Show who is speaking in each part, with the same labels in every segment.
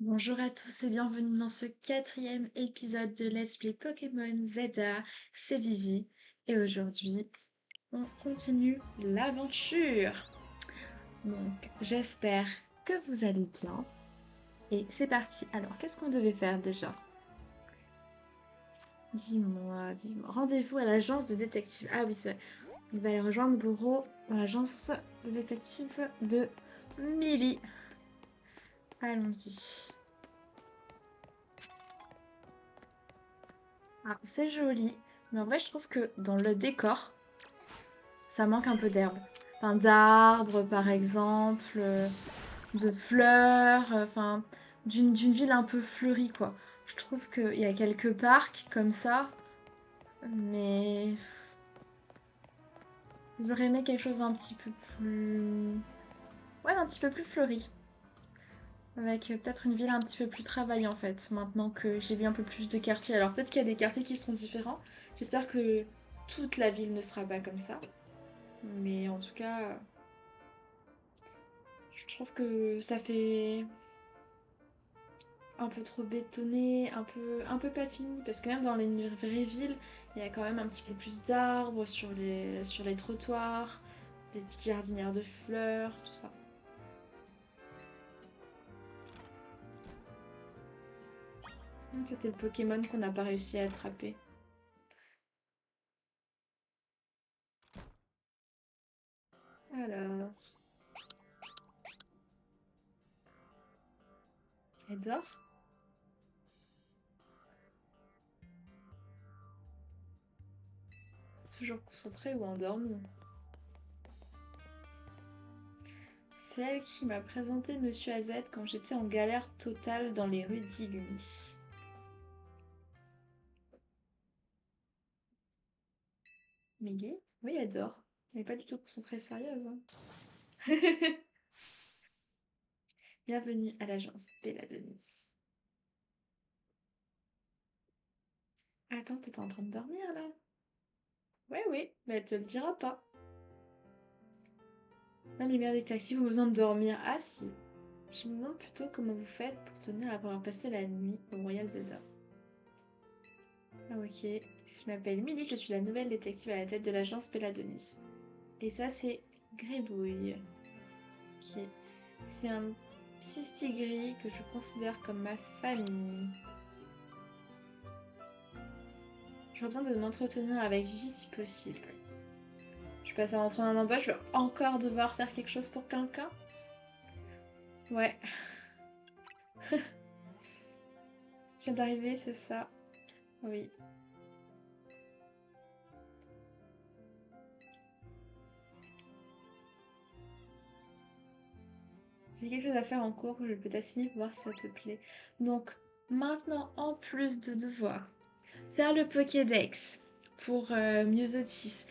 Speaker 1: Bonjour à tous et bienvenue dans ce quatrième épisode de Let's Play Pokémon Zelda, c'est Vivi et aujourd'hui on continue l'aventure. Donc j'espère que vous allez bien et c'est parti. Alors qu'est-ce qu'on devait faire déjà? Dis-moi. Rendez-vous à l'agence de détective. Ah oui c'est vrai. On va aller rejoindre Boro dans l'agence de détective de Millie. Allons-y. Ah, c'est joli, mais en vrai je trouve que dans le décor, ça manque un peu d'herbe. Enfin, d'arbres, par exemple, de fleurs, enfin, d'une ville un peu fleurie, quoi. Je trouve qu'il y a quelques parcs comme ça, mais ils auraient aimé quelque chose d'un petit peu plus... Ouais, d'un petit peu plus fleuri. Avec peut-être une ville un petit peu plus travaillée, en fait, maintenant que j'ai vu un peu plus de quartiers. Alors peut-être qu'il y a des quartiers qui seront différents. J'espère que toute la ville ne sera pas comme ça. Mais en tout cas, je trouve que ça fait un peu trop bétonné, un peu pas fini, parce que même dans les vraies villes, il y a quand même un petit peu plus d'arbres sur les trottoirs, des petites jardinières de fleurs, tout ça. C'était le Pokémon qu'on n'a pas réussi à attraper. Alors, elle dort? Toujours concentrée ou endormie? C'est elle qui m'a présenté Monsieur AZ quand j'étais en galère totale dans les rues d'Illumi. Millie? Oui, elle dort. Elle n'est pas du tout concentrée sérieuse, hein. Bienvenue à l'agence Denis. Attends, t'étais en train de dormir là? Oui, oui, mais elle te le dira pas. Même les mères détectives ont besoin de dormir. Ah si. Je me demande plutôt comment vous faites pour tenir à avoir passé la nuit au Royal Zelda. Ah ok. Je m'appelle Millie, je suis la nouvelle détective à la tête de l'agence Denis. Et ça c'est Grébouille. Ok. C'est un petit stigri que je considère comme ma famille. J'aurais besoin de m'entretenir avec Vivi si possible. Je passe à rentrer en embauche, je vais encore devoir faire quelque chose pour quelqu'un? Ouais, je viens d'arriver, c'est ça. Oui. J'ai quelque chose à faire en cours que je peux t'assigner pour voir si ça te plaît. Donc, maintenant, en plus de devoir faire le Pokédex pour Myosotis,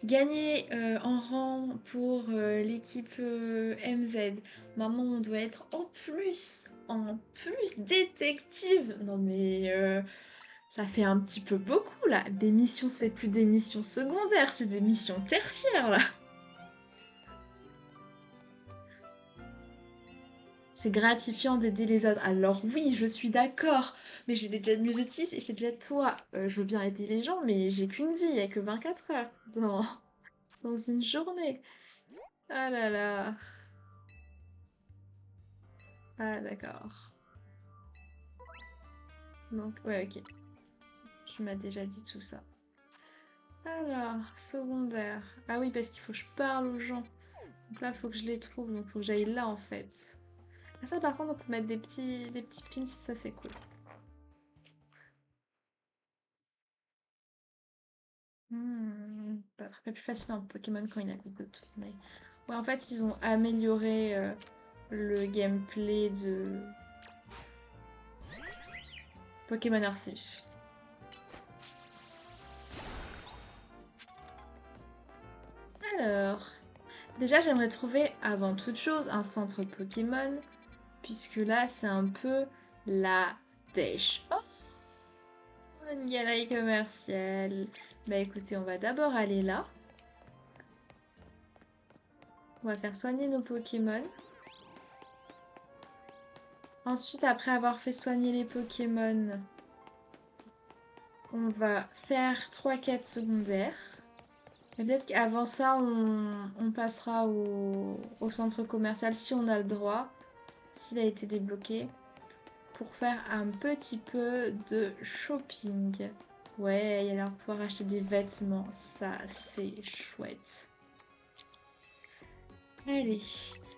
Speaker 1: gagner en rang pour l'équipe MZ. Maintenant, on doit être en plus détective. Non mais ça fait un petit peu beaucoup là. Des missions, c'est plus des missions secondaires, c'est des missions tertiaires là. C'est gratifiant d'aider les autres. Alors oui, je suis d'accord, mais j'ai déjà de Myosotis et j'ai déjà toi. Je veux bien aider les gens, mais j'ai qu'une vie, il n'y a que 24 heures dans une journée. Ah là là. Ah d'accord. Donc, ouais, ok. Tu m'as déjà dit tout ça. Alors, secondaire. Ah oui, parce qu'il faut que je parle aux gens. Donc là, il faut que je les trouve. Donc, il faut que j'aille là, en fait. Ah, ça, par contre, on peut mettre des petits pins. Ça, c'est cool. Pas très plus facilement un Pokémon quand il a Google. Mais... ouais, en fait, ils ont amélioré le gameplay de Pokémon Arceus. Alors, déjà, j'aimerais trouver, avant toute chose, un centre Pokémon. Puisque là, c'est un peu la dèche. Oh, une galerie commerciale. Bah écoutez, on va d'abord aller là. On va faire soigner nos Pokémon. Ensuite, après avoir fait soigner les Pokémon, on va faire 3 quêtes secondaires. Peut-être qu'avant ça, on passera au centre commercial si on a le droit, s'il a été débloqué, pour faire un petit peu de shopping. Ouais, il va pouvoir acheter des vêtements, ça c'est chouette. Allez,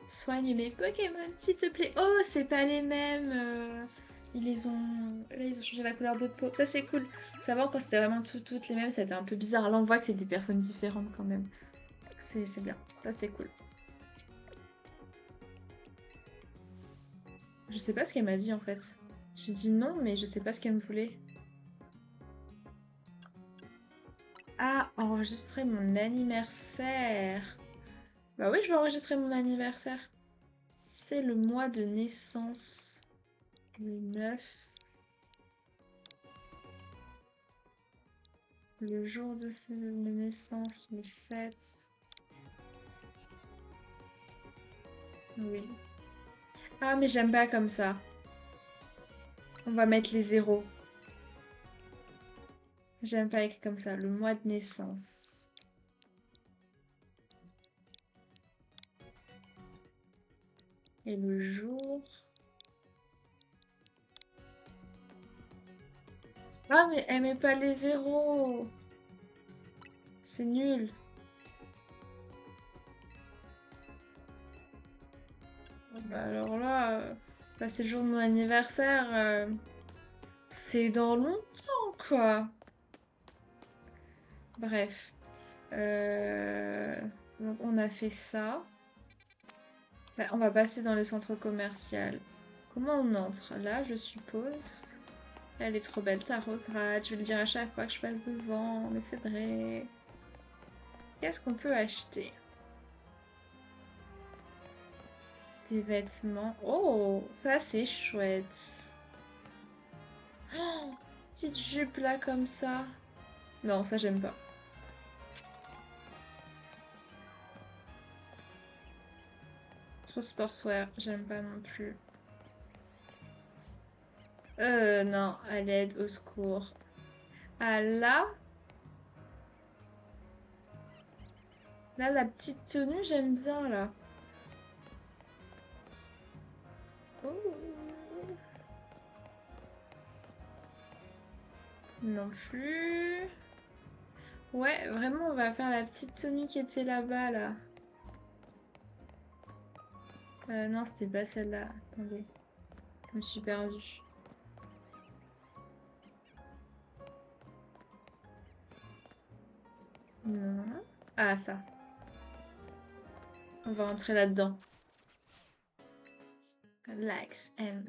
Speaker 1: soigne mes Pokémon, s'il te plaît. Oh, c'est pas les mêmes. Ils les ont... Là, ils ont changé la couleur de peau. Ça, c'est cool. Savoir quand c'était vraiment toutes les mêmes, c'était un peu bizarre. Là, on voit que c'est des personnes différentes quand même. C'est bien. Ça, c'est cool. Je sais pas ce qu'elle m'a dit, en fait. J'ai dit non, mais je sais pas ce qu'elle me voulait. Ah, enregistrer mon anniversaire. Bah oui, je vais enregistrer mon anniversaire. C'est le mois de naissance. Le 9. Le jour de ma naissance, le 7. Oui. Ah, mais j'aime pas comme ça. On va mettre les zéros. J'aime pas écrit comme ça. Le mois de naissance. Et le jour. Ah, mais elle met pas les zéros. C'est nul. Bah alors là, bah, c'est le jour de mon anniversaire. C'est dans longtemps, quoi. Bref. Donc on a fait ça. Bah, on va passer dans le centre commercial. Comment on entre? Là, je suppose. Elle est trop belle, ta rose rate. Je vais le dire à chaque fois que je passe devant, mais c'est vrai. Qu'est-ce qu'on peut acheter? Des vêtements. Oh, ça c'est chouette. Oh, petite jupe là comme ça. Non, ça j'aime pas. Trop sportswear, j'aime pas non plus. Non, à l'aide, au secours. Ah là, là la petite tenue, j'aime bien là. Ouh. Non plus. Ouais, vraiment, on va faire la petite tenue qui était là-bas là. Non, c'était pas celle-là. Attendez, je me suis perdue. Non. Ah, ça. On va entrer là-dedans. Lax, M.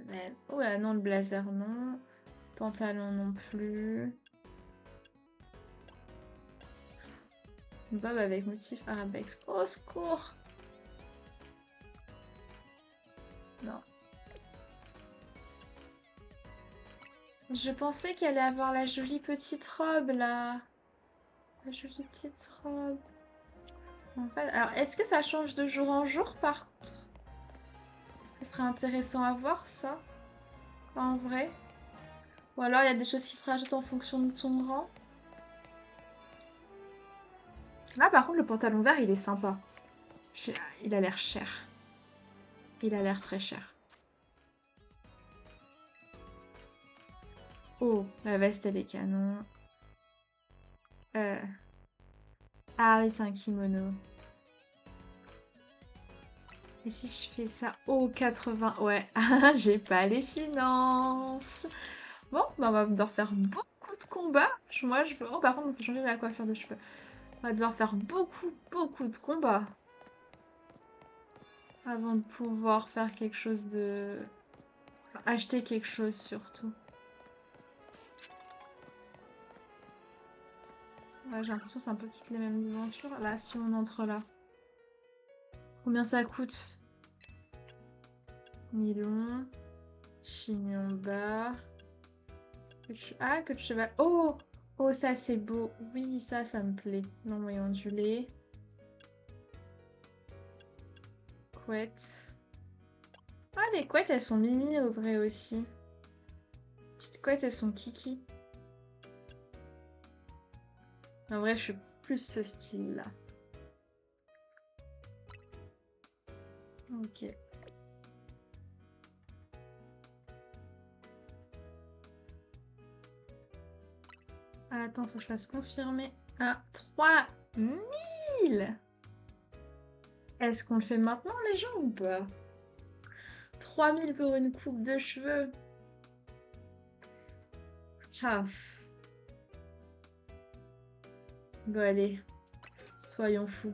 Speaker 1: Oh là, non, le blazer, non. Pantalon non plus. Bob avec motif arabex. Au secours! Non. Je pensais qu'elle allait avoir la jolie petite robe là. La jolie petite robe. En fait, alors est-ce que ça change de jour en jour par contre? Ce serait intéressant à voir ça. En vrai. Ou alors il y a des choses qui se rajoutent en fonction de ton rang. Là par contre le pantalon vert il est sympa. Il a l'air cher. Il a l'air très cher. Oh, la veste elle est canon. Euh... Ah oui c'est un kimono. Et si je fais ça? Oh 80. Ouais, j'ai pas les finances. Bon, bah on va devoir faire beaucoup de combats. Moi je veux... Oh par contre on peut changer la coiffure de cheveux. On va devoir faire beaucoup de combats. Avant de pouvoir faire quelque chose de... Enfin, acheter quelque chose surtout. Ouais, j'ai l'impression que c'est un peu toutes les mêmes aventures. Là, si on entre là. Combien ça coûte? Nylon. Chignon bas. Ah, que de cheval. Oh! Oh, ça c'est beau. Oui, ça me plaît. L'envoyé ondulé. Couette. Ah, Ah, les couettes, elles sont mimi au vrai aussi. Petites couettes, elles sont kiki. En vrai, je suis plus ce style-là. Ok. Ah, attends, faut que je fasse confirmer. Ah, 3000. Est-ce qu'on le fait maintenant, les gens, ou pas? 3000 pour une coupe de cheveux. Ah. Bon, allez. Soyons fous.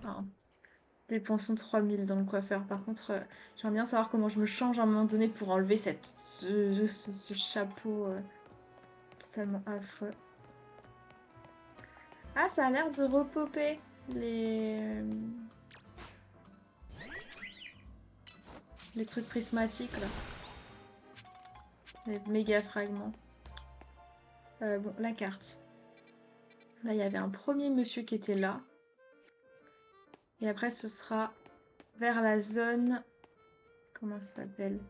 Speaker 1: Ah. Dépensons 3000 dans le coiffeur. Par contre, j'aimerais bien savoir comment je me change à un moment donné pour enlever ce chapeau totalement affreux. Ah, ça a l'air de repopper les trucs prismatiques là. Les méga fragments. Bon, la carte. Là, il y avait un premier monsieur qui était là. Et après, ce sera vers la zone... Comment ça s'appelle?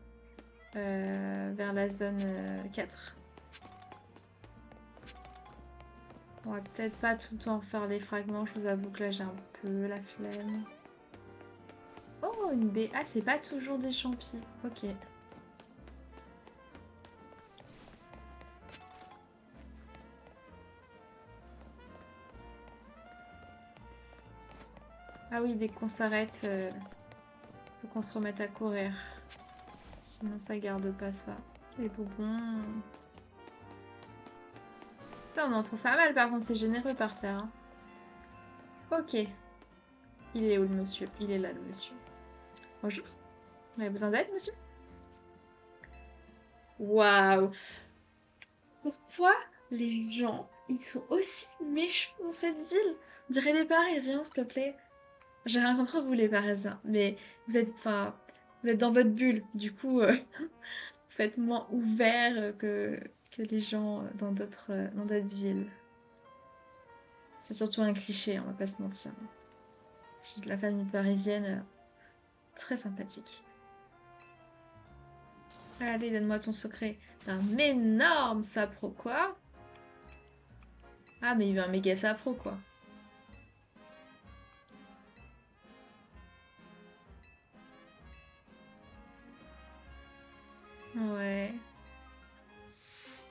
Speaker 1: Vers la zone 4. On va peut-être pas tout le temps faire les fragments. Je vous avoue que là, j'ai un peu la flemme. Oh, une baie. Ah, c'est pas toujours des champis. Ok. Ah oui, dès qu'on s'arrête, faut qu'on se remette à courir. Sinon, ça garde pas ça. Les bonbons. Ça, on en trouve pas mal, par contre, c'est généreux par terre. Hein. Ok. Il est où le monsieur? Il est là, le monsieur. Bonjour. Vous avez besoin d'aide, monsieur? Waouh! Pourquoi les gens, ils sont aussi méchants dans cette ville? On dirait des Parisiens, s'il te plaît. J'ai rien contre vous, les Parisiens, mais enfin, vous êtes dans votre bulle. Du coup, vous faites moins ouvert que les gens dans d'autres villes. C'est surtout un cliché, on va pas se mentir. J'ai de la famille parisienne très sympathique. Allez, donne-moi ton secret d'un énorme sapro, quoi? Ah, mais il veut un méga sapro, quoi. Ouais.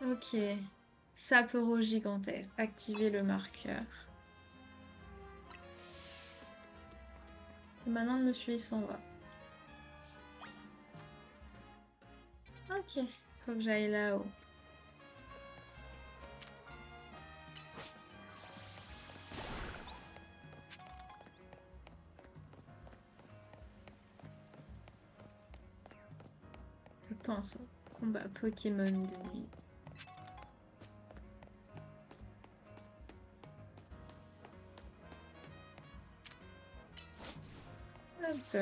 Speaker 1: Ok. Sapro gigantesque. Activez le marqueur. Et maintenant, le monsieur, il s'en va. Ok. Faut que j'aille là-haut. Je pense au combat Pokémon de nuit. Hop.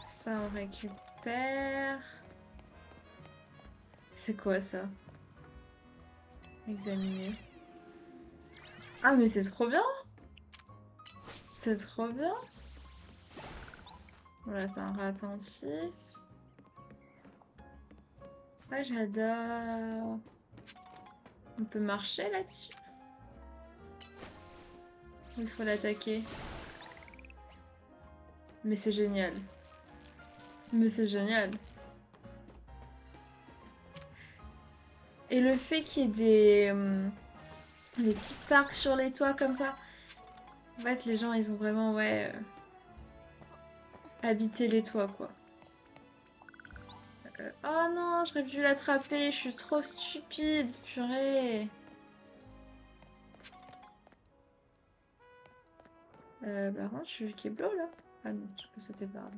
Speaker 1: Ça, on récupère. C'est quoi ça? Examiner. Ah, mais c'est trop bien! C'est trop bien! Voilà, c'est un rat attentif. Ah, j'adore! On peut marcher là-dessus? Il faut l'attaquer. Mais c'est génial. Mais c'est génial. Et le fait qu'il y ait des petits parcs sur les toits comme ça. En fait, les gens, ils ont vraiment, ouais, habité les toits, quoi. Oh non, j'aurais dû l'attraper, je suis trop stupide, purée. Par contre, je suis Keblo, là. Ah non, je peux sauter par là.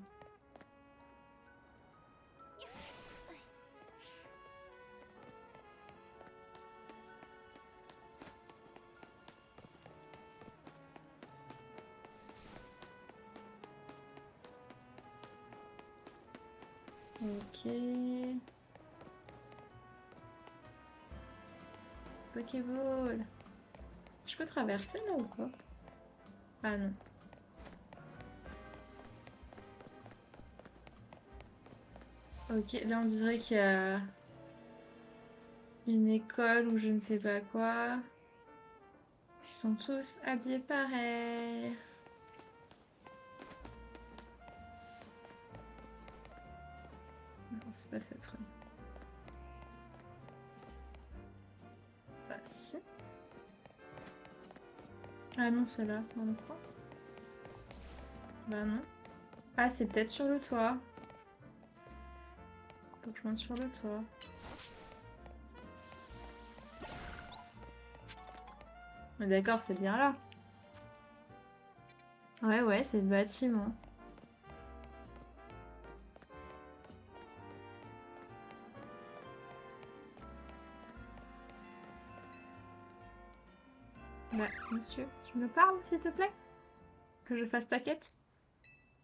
Speaker 1: Ok. Pokéball. Je peux traverser là ou quoi? Ah non. Ok, là on dirait qu'il y a une école ou je ne sais pas quoi. Ils sont tous habillés pareil. Non, c'est pas cette rue. Bah si. Ah non, c'est là, dans le coin. Bah non. Ah, c'est peut-être sur le toit. Faut que je monte sur le toit. Mais d'accord, c'est bien là. Ouais, ouais, c'est le bâtiment. Bah, monsieur, tu me parles, s'il te plaît? Que je fasse ta quête?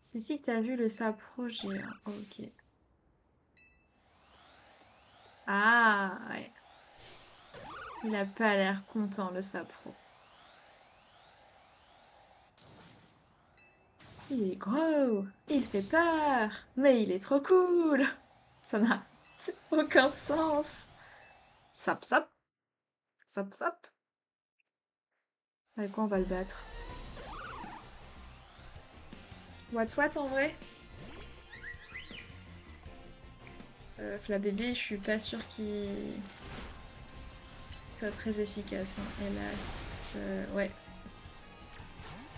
Speaker 1: C'est ici que t'as vu le sapro géant. Ok. Ah, ouais. Il a pas l'air content, le sapro. Il est gros, il fait peur, mais il est trop cool. Ça n'a aucun sens. Sap sap, sap sap. Avec quoi on va le battre? What en vrai? Fla bébé, je suis pas sûre qu'il soit très efficace, hein, hélas. Ouais.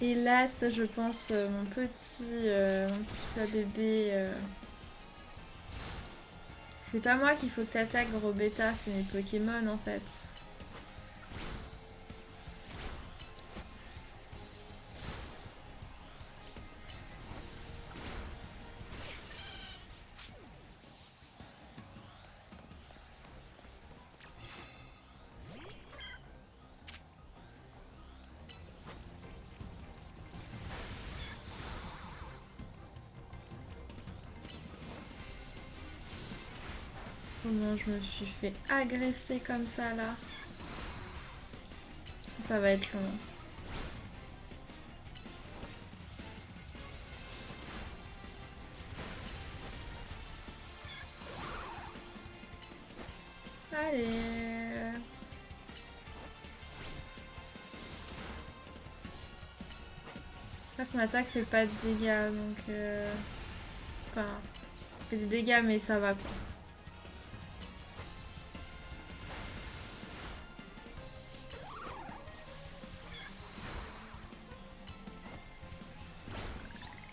Speaker 1: Hélas, je pense, mon petit Fla bébé. C'est pas moi qu'il faut que t'attaques, gros bêta, c'est mes Pokémon en fait. Comment je me suis fait agresser comme ça là? Ça va être long. Allez. Là, son attaque fait pas de dégâts, donc... Enfin, fait des dégâts, mais ça va quoi.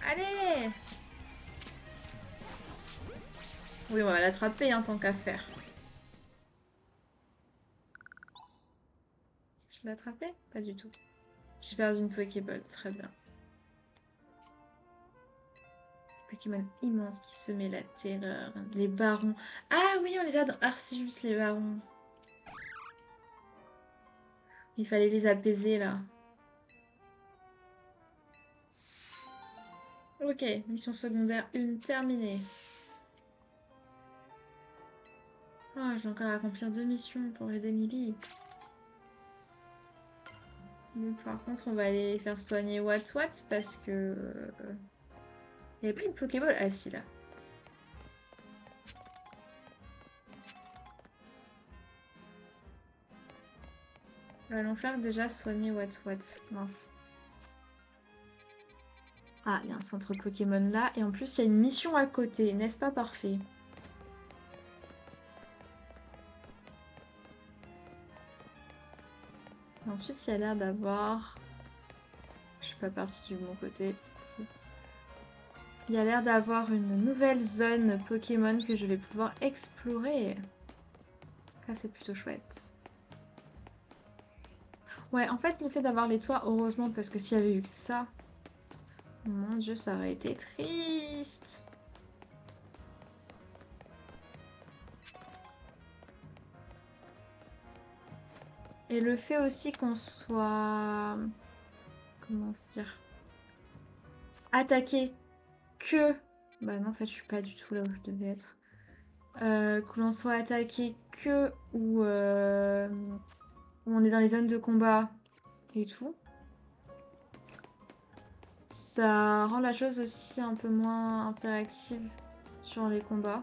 Speaker 1: Allez! Oui, on va l'attraper, hein, tant qu'à faire. Je l'ai attrapé? Pas du tout. J'ai perdu une Pokéball, très bien. Pokémon immense qui semait la terreur. Les barons. Ah oui, on les a dans Arceus, les barons. Il fallait les apaiser, là. Ok, mission secondaire 1 terminée. Oh, je vais encore accomplir 2 missions pour aider Millie. Mais par contre, on va aller faire soigner Wat parce que... Il n'y avait pas une Pokéball? Ah si, là. Allons faire déjà soigner Wat. Mince. Ah, il y a un centre Pokémon là. Et en plus, il y a une mission à côté. N'est-ce pas parfait? Et ensuite, il y a l'air d'avoir... Je suis pas partie du bon côté. Si. Il y a l'air d'avoir une nouvelle zone Pokémon que je vais pouvoir explorer. Ça, c'est plutôt chouette. Ouais, en fait, le fait d'avoir les toits, heureusement, parce que s'il y avait eu que ça... Mon Dieu, ça aurait été triste. Et le fait aussi qu'on soit... Comment se dire? Attaqué que... Bah non, en fait, je suis pas du tout là où je devais être. Que l'on soit attaqué que où on est dans les zones de combat et tout. Ça rend la chose aussi un peu moins interactive sur les combats.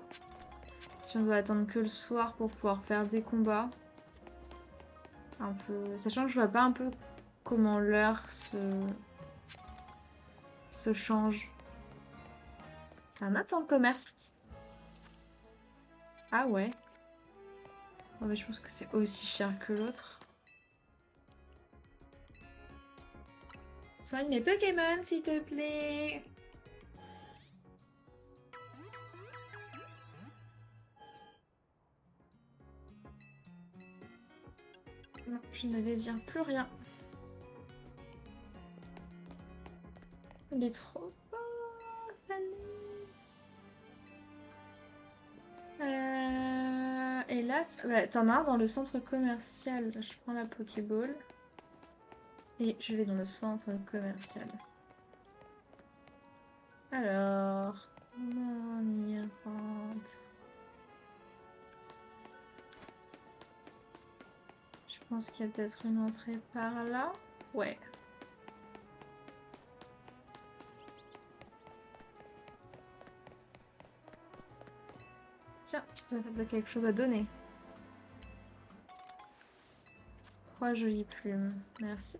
Speaker 1: Si on doit attendre que le soir pour pouvoir faire des combats. Un peu... Sachant que je vois pas un peu comment l'heure se change. C'est un autre centre commercial. Ah ouais. Oh, mais je pense que c'est aussi cher que l'autre. Soigne mes Pokémon, s'il te plaît. Non, je ne désire plus rien. Il est trop beau, salut. Et là, bah, t'en as un dans le centre commercial. Je prends la Pokéball. Et je vais dans le centre commercial. Alors, comment on y rentre? Je pense qu'il y a peut-être une entrée par là. Ouais. Tiens, ça fait quelque chose à donner. 3 jolies plumes. Merci.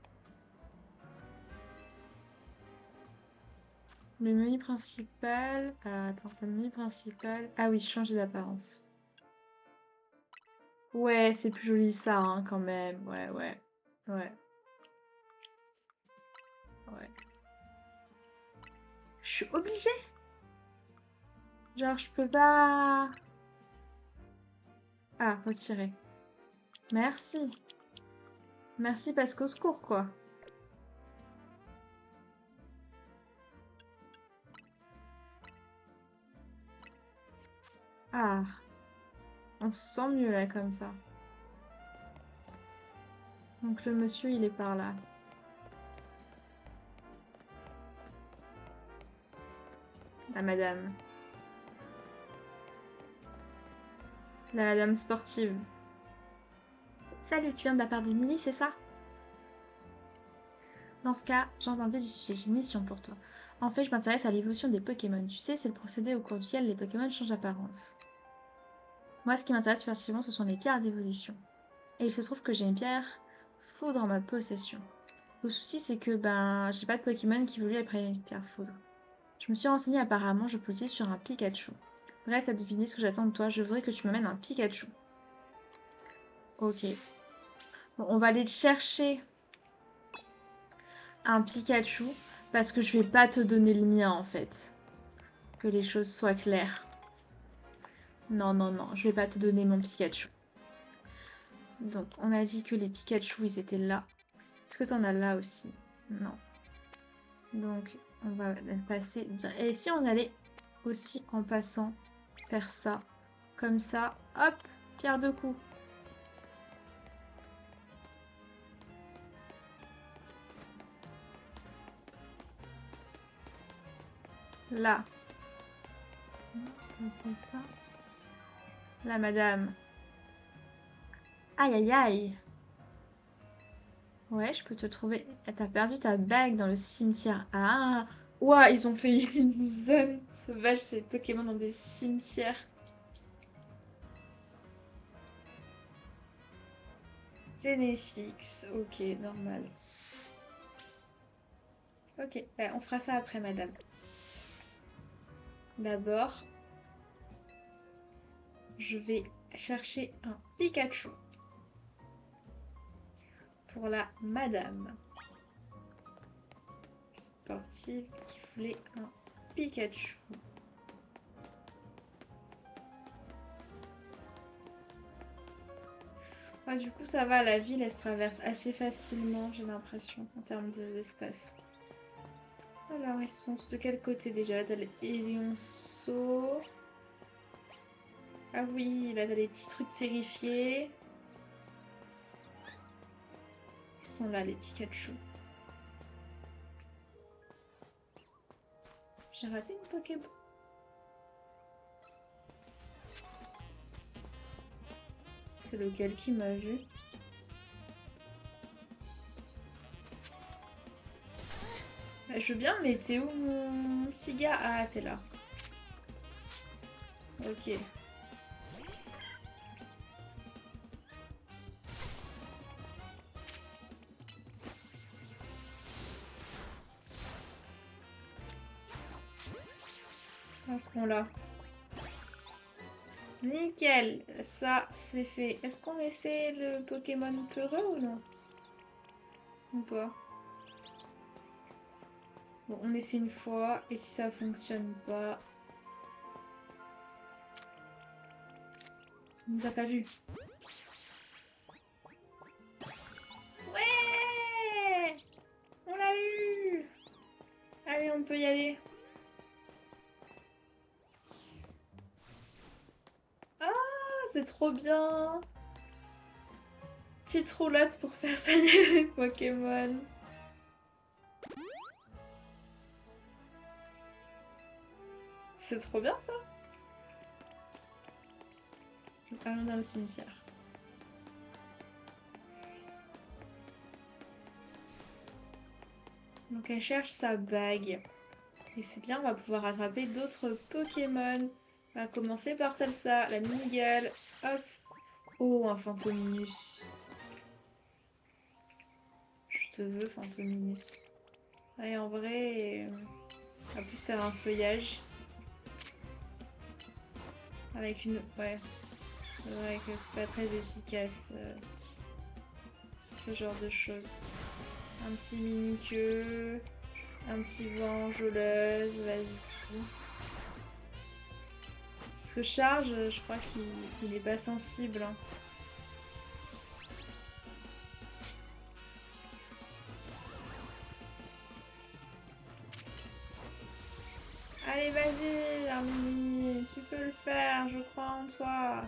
Speaker 1: Le menu principal... Ah, attends, le menu principal... Ah oui, changer d'apparence. Ouais, c'est plus joli ça, hein, quand même. Ouais, ouais. Ouais. Ouais. Je suis obligée. Genre, je peux pas... Ah, retirer. Merci. Merci parce qu'au secours, quoi. Ah. On se sent mieux, là, comme ça. Donc, le monsieur, il est par là. La madame. La madame sportive. Salut, tu viens de la part de Millie, c'est ça? Dans ce cas, j'entends le vif du sujet, j'ai une mission pour toi. En fait, je m'intéresse à l'évolution des Pokémon. Tu sais, c'est le procédé au cours duquel les Pokémon changent d'apparence. Moi, ce qui m'intéresse particulièrement, ce sont les pierres d'évolution. Et il se trouve que j'ai une pierre foudre en ma possession. Le souci, c'est que j'ai pas de Pokémon qui évolue après une pierre foudre. Je me suis renseignée, apparemment, je peux l'utiliser sur un Pikachu. Bref, t'as deviné ce que j'attends de toi, je voudrais que tu m'amènes un Pikachu. Ok. Bon, on va aller te chercher un Pikachu, parce que je vais pas te donner le mien, en fait. Que les choses soient claires. Non, non, non, je vais pas te donner mon Pikachu. Donc, on a dit que les Pikachu, ils étaient là. Est-ce que t'en as là aussi? Non. Donc, on va passer... Et si on allait aussi, en passant, faire ça? Comme ça, hop, pierre de coups. Là. C'est ça. Là, madame. Aïe, aïe, aïe. Ouais, je peux te trouver... T'as perdu ta bague dans le cimetière. Ah! Ouah, ils ont fait une zone sauvage, ces Pokémon dans des cimetières. Ténéfix, ok, normal. Ok, on fera ça après, madame. D'abord, je vais chercher un Pikachu. Pour la madame. Sportive qui voulait un Pikachu. Ouais, du coup, ça va, la ville, elle se traverse assez facilement, j'ai l'impression, en termes d'espace. Alors, ils sont de quel côté déjà? Là, t'as les Élionceaux. Ah oui, là, t'as les petits trucs terrifiés. Ils sont là, les Pikachu. J'ai raté une Pokéball. C'est lequel qui m'a vu? Bah, je veux bien, mais t'es où mon petit gars? Ah, t'es là. Ok. Est-ce qu'on l'a? Nickel, ça c'est fait. Est-ce qu'on essaie le Pokémon peureux ou non? Ou pas? Bon, on essaie une fois et si ça fonctionne pas... Il nous a pas vu. Ouais! On l'a eu! Allez, on peut y aller. Ah, c'est trop bien! Petite roulotte pour faire soigner les Pokémon. C'est trop bien ça! Allons dans le cimetière. Donc elle cherche sa bague. Et c'est bien, on va pouvoir attraper d'autres Pokémon. On va commencer par celle-là, la Mimigale. Hop. Oh, un Fantominus. Je te veux, Fantominus. Ouais, en vrai, on va plus faire un feuillage. Avec une... Ouais. C'est vrai que c'est pas très efficace. Ce genre de choses. Un petit mini-queue. Un petit vent enjôleuse. Vas-y. Parce que charge, je crois qu'il est pas sensible. Hein. Allez, vas-y, Armini, tu peux le faire, je crois en toi.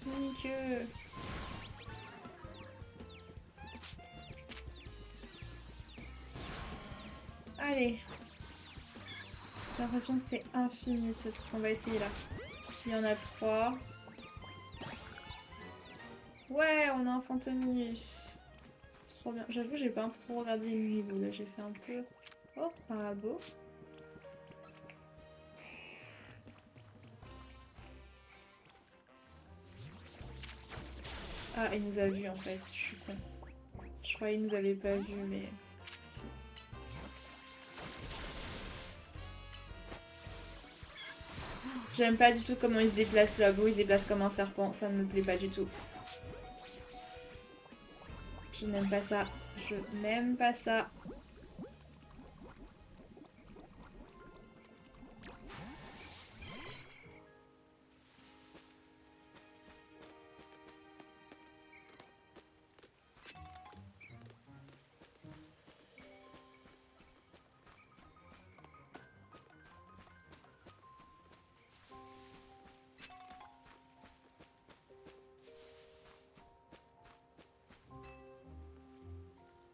Speaker 1: Mini-queue. Allez. J'ai l'impression que c'est infini ce truc. On va essayer là. Il y en a 3. Ouais, on a un Fantominus. Trop bien. J'avoue, j'ai pas un peu trop regardé les niveaux là. J'ai fait un peu. Oh, Parabo. Ah, il nous a vu en fait. Je suis con. Je croyais qu'il nous avait pas vu, mais si. J'aime pas du tout comment il se déplace là-bas. Il se déplace comme un serpent. Ça ne me plaît pas du tout. Je n'aime pas ça. Je n'aime pas ça.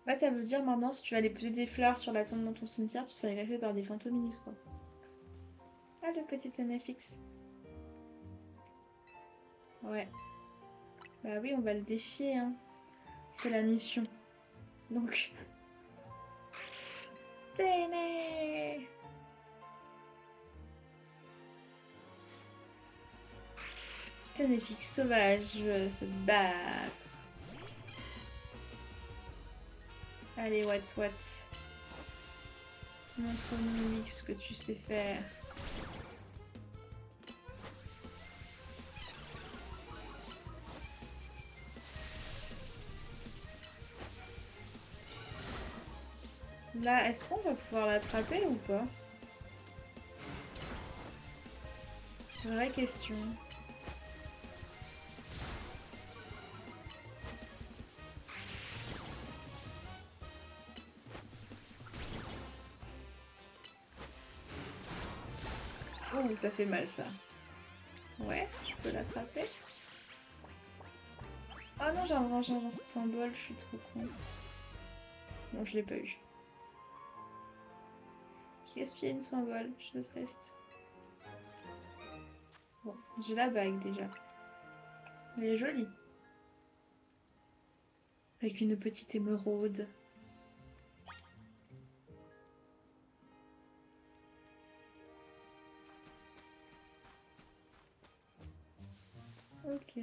Speaker 1: Ouais, ça veut dire maintenant, si tu vas aller poser des fleurs sur la tombe dans ton cimetière, tu te fais agresser par des Fantominus, quoi. Ah, le petit MFX. Ouais. Bah oui, on va le défier, hein. C'est la mission. Donc... Téné! Ténéfix sauvage veut se battre. Allez, what. Montre-nous ce que tu sais faire. Là, est-ce qu'on va pouvoir l'attraper ou pas? Vraie question. Oh, ça fait mal ça. Ouais, je peux l'attraper. Oh non, j'ai un symbole, je suis trop con. Non, je l'ai pas eu. J'ai gaspillé une symbole, je le teste. Bon, j'ai la bague déjà. Elle est jolie. Avec une petite émeraude. Ok.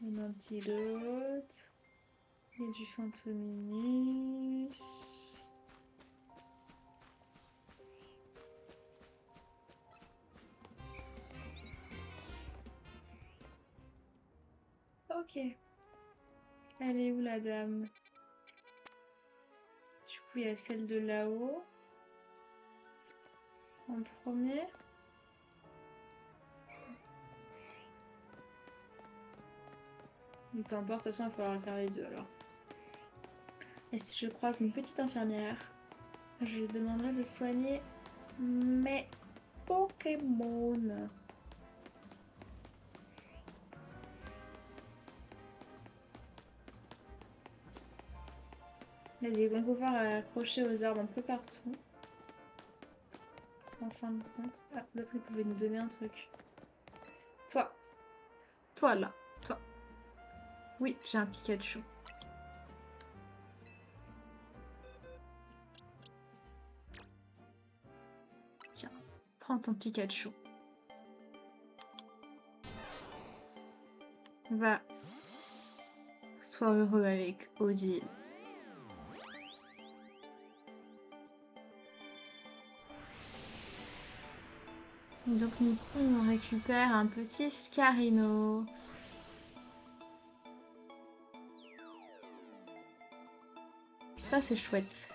Speaker 1: Un antidote. Et du Fantominus. Ok. Elle est où la dame? Du coup, il y a celle de là-haut. En premier. Peu importe, de toute façon, il va falloir faire les deux alors. Et si je croise une petite infirmière, je lui demanderai de soigner mes Pokémon. Il y a des gonfres accrochés aux arbres un peu partout. En fin de compte. Ah, l'autre il pouvait nous donner un truc. Toi. Toi là. Toi. Oui, j'ai un Pikachu. Tiens, prends ton Pikachu. Va. Sois heureux avec Odile. Donc du coup, on récupère un petit Scarino. Ça, c'est chouette.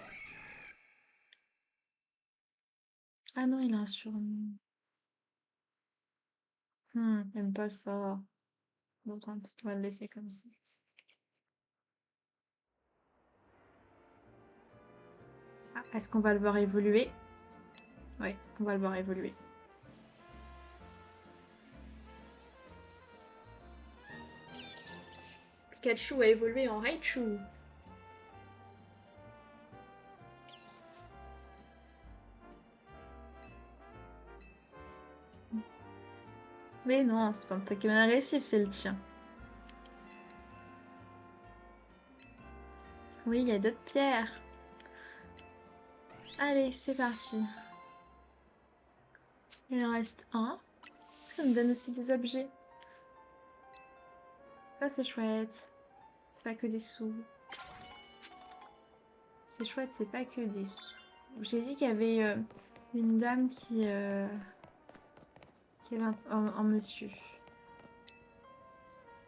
Speaker 1: Ah non, il a un surnom. J'aime pas ça. Bon, tant pis, on va le laisser comme ça. Ah, est-ce qu'on va le voir évoluer? Oui, on va le voir évoluer. Pikachu a évolué en Raichu. Mais non, c'est pas un Pokémon agressif, c'est le tien. Oui, il y a d'autres pierres. Allez, c'est parti. Il en reste un. Ça me donne aussi des objets. Ça, c'est chouette. C'est pas que des sous. C'est chouette, c'est pas que des sous. J'ai dit qu'il y avait une dame qui avait un monsieur.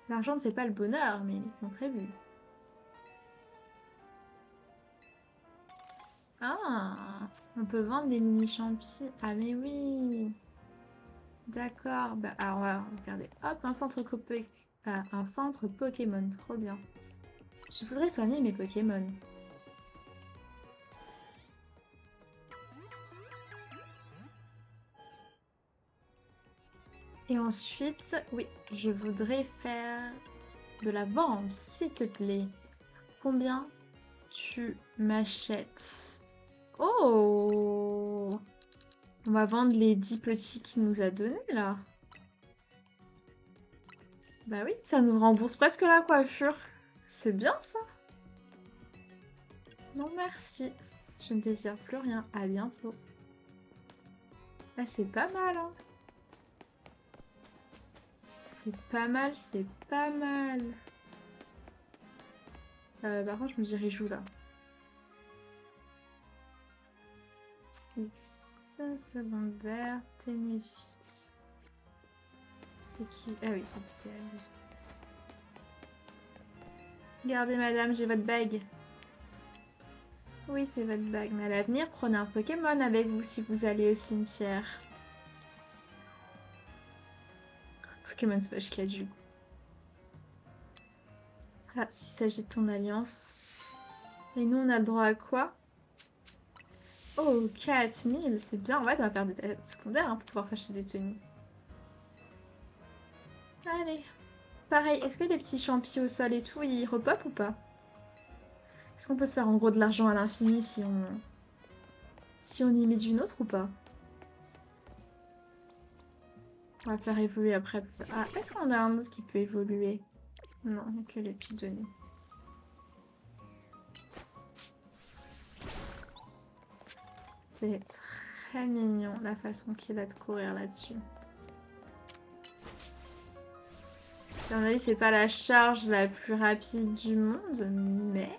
Speaker 1: L'argent ne fait pas le bonheur, mais ils ont prévu. Ah, on peut vendre des mini champis. Ah mais oui. D'accord. Bah, alors on va regarder. Hop, un centre Pokémon. Trop bien. Je voudrais soigner mes Pokémon. Et ensuite, oui, je voudrais faire de la vente, s'il te plaît. Combien tu m'achètes? Oh! On va vendre les 10 petits qu'il nous a donnés, là. Bah oui, ça nous rembourse presque la coiffure. C'est bien, ça? Non, merci. Je ne désire plus rien. À bientôt. Ah, c'est pas mal, hein. C'est pas mal, c'est pas mal. Par contre, je me dirige où, là? X secondaire, Ténéfix. C'est qui? Ah oui, c'est elle. Regardez, madame, j'ai votre bague. Oui, c'est votre bague. Mais à l'avenir, prenez un Pokémon avec vous si vous allez au cimetière. Pokémon sauvage qui a du goût. Ah, s'il s'agit de ton alliance. Et nous, on a le droit à quoi? Oh, 4000, c'est bien. En fait, on va faire des tests secondaires pour pouvoir acheter des tenues. Allez. Pareil, est-ce que les petits champis au sol et tout, ils repopent ou pas? Est-ce qu'on peut se faire en gros de l'argent à l'infini si on y met d'une autre ou pas? On va faire évoluer après. Ah, est-ce qu'on a un autre qui peut évoluer? Non, il n'y a que les pidonnées. C'est très mignon la façon qu'il a de courir là-dessus. À mon avis, c'est pas la charge la plus rapide du monde, mais,